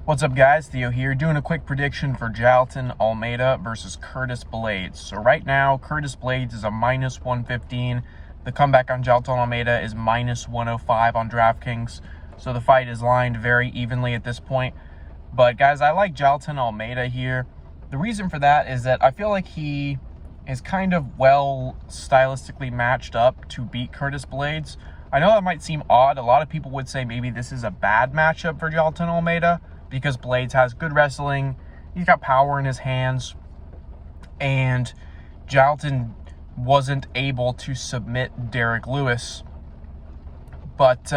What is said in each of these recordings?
What's up, guys? Theo here, doing a quick prediction for Jailton Almeida versus Curtis Blaydes. So right now, Curtis Blaydes is a minus 115. The comeback on Jailton Almeida is minus 105 on DraftKings. So the fight is lined very evenly at this point. But guys, I like Jailton Almeida here. The reason for that is that I feel like he is kind of well stylistically matched up to beat Curtis Blaydes. I know that might seem odd. A lot of people would say maybe this is a bad matchup for Jailton Almeida, because Blaydes has good wrestling, he's got power in his hands, and Jailton wasn't able to submit Derrick Lewis. But,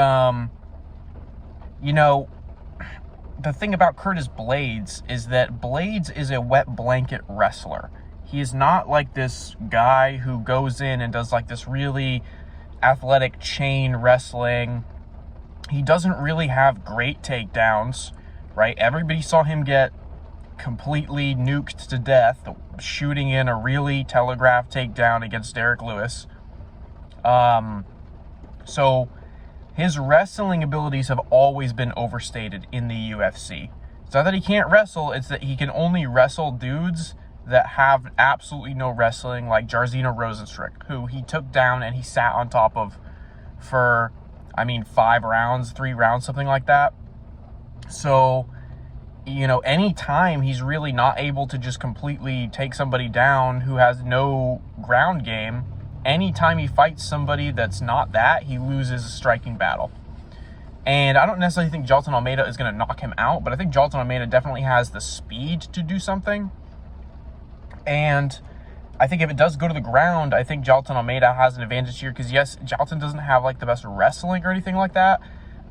you know, the thing about Curtis Blaydes is that Blaydes is a wet blanket wrestler. He is not like this guy who goes in and does like this really athletic chain wrestling. He doesn't really have great takedowns. Right? Everybody saw him get completely nuked to death, shooting in a really telegraphed takedown against Derrick Lewis. So his wrestling abilities have always been overstated in the UFC. It's not that he can't wrestle, it's that he can only wrestle dudes that have absolutely no wrestling, like Jairzinho Rozenstruik, who he took down and he sat on top of for, 5 rounds, 3 rounds, something like that. So, you know, anytime he's really not able to just completely take somebody down who has no ground game, anytime he fights somebody that's not that, he loses a striking battle. And I don't necessarily think Jailton Almeida is going to knock him out, but I think Jailton Almeida definitely has the speed to do something. And I think if it does go to the ground, I think Jailton Almeida has an advantage here because, yes, Jailton doesn't have, like, the best wrestling or anything like that.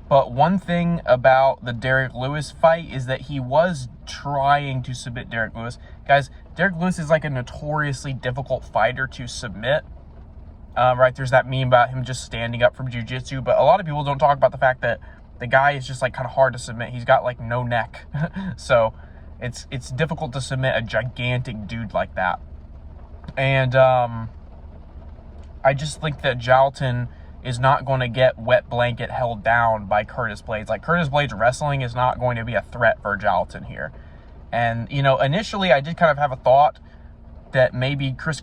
But one thing about the Derrick Lewis fight is that he was trying to submit Derrick Lewis. Guys, Derrick Lewis is like a notoriously difficult fighter to submit. Right, there's that meme about him just standing up from jiu-jitsu. But a lot of people don't talk about the fact that the guy is just like kind of hard to submit. He's got like no neck. So it's difficult to submit a gigantic dude like that. And I just think that Jailton is not going to get wet blanket held down by Curtis Blaydes. Like, Curtis Blaydes wrestling is not going to be a threat for Jailton here. And, you know, initially I did kind of have a thought that maybe Curtis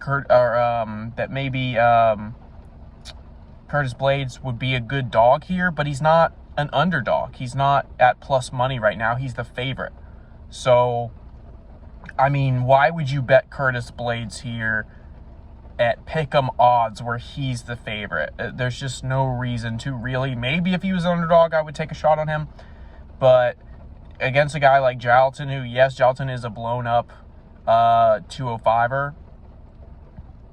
Blaydes would be a good dog here, but he's not an underdog. He's not at plus money right now. He's the favorite. So, why would you bet Curtis Blaydes here at pick'em odds where he's the favorite? There's just no reason to really. Maybe if he was an underdog, I would take a shot on him. But against a guy like Jailton, who, yes, Jailton is a blown up 205er.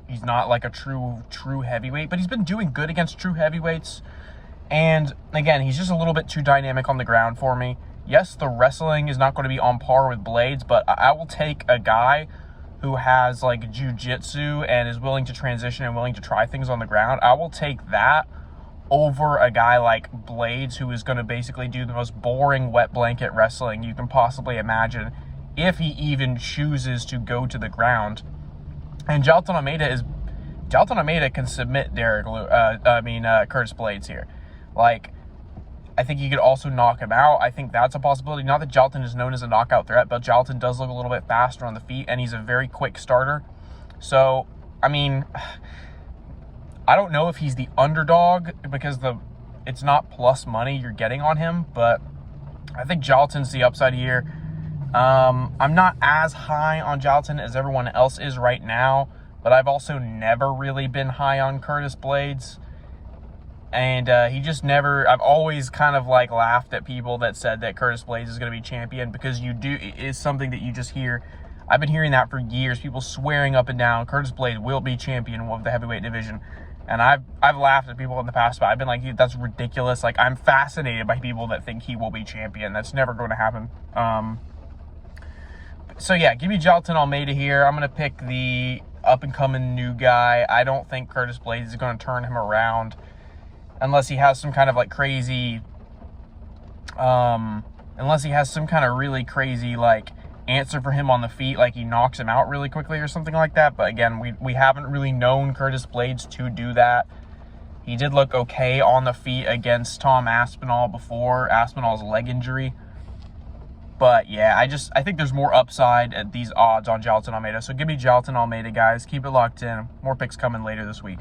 He's not like a true heavyweight, but he's been doing good against true heavyweights. And again, he's just a little bit too dynamic on the ground for me. Yes, the wrestling is not going to be on par with Blaydes, but I will take a guy who has like jiu-jitsu and is willing to transition and willing to try things on the ground. I will take that over a guy like Blaydes, who is going to basically do the most boring wet blanket wrestling you can possibly imagine, if he even chooses to go to the ground. And Jailton Almeida can submit Curtis Blaydes here. Like, I think you could also knock him out. I think that's a possibility. Not that Jailton is known as a knockout threat, but Jailton does look a little bit faster on the feet, and he's a very quick starter. So, I don't know if he's the underdog because it's not plus money you're getting on him, but I think Jailton's the upside here. I'm not as high on Jailton as everyone else is right now, but I've also never really been high on Curtis Blaydes. And he just never, I've always kind of like laughed at people that said that Curtis Blaydes is going to be champion, because it is something that you just hear. I've been hearing that for years, people swearing up and down, Curtis Blaydes will be champion of the heavyweight division. And I've laughed at people in the past, but I've been like, that's ridiculous. Like, I'm fascinated by people that think he will be champion. That's never going to happen. So yeah, give me Jailton Almeida here. I'm going to pick the up-and-coming new guy. I don't think Curtis Blaydes is going to turn him around, unless he has some kind of like crazy, really crazy like answer for him on the feet, like he knocks him out really quickly or something like that. But again, we haven't really known Curtis Blaydes to do that. He did look okay on the feet against Tom Aspinall before Aspinall's leg injury. But yeah, I think there's more upside at these odds on Jailton Almeida. So give me Jailton Almeida, guys. Keep it locked in. More picks coming later this week.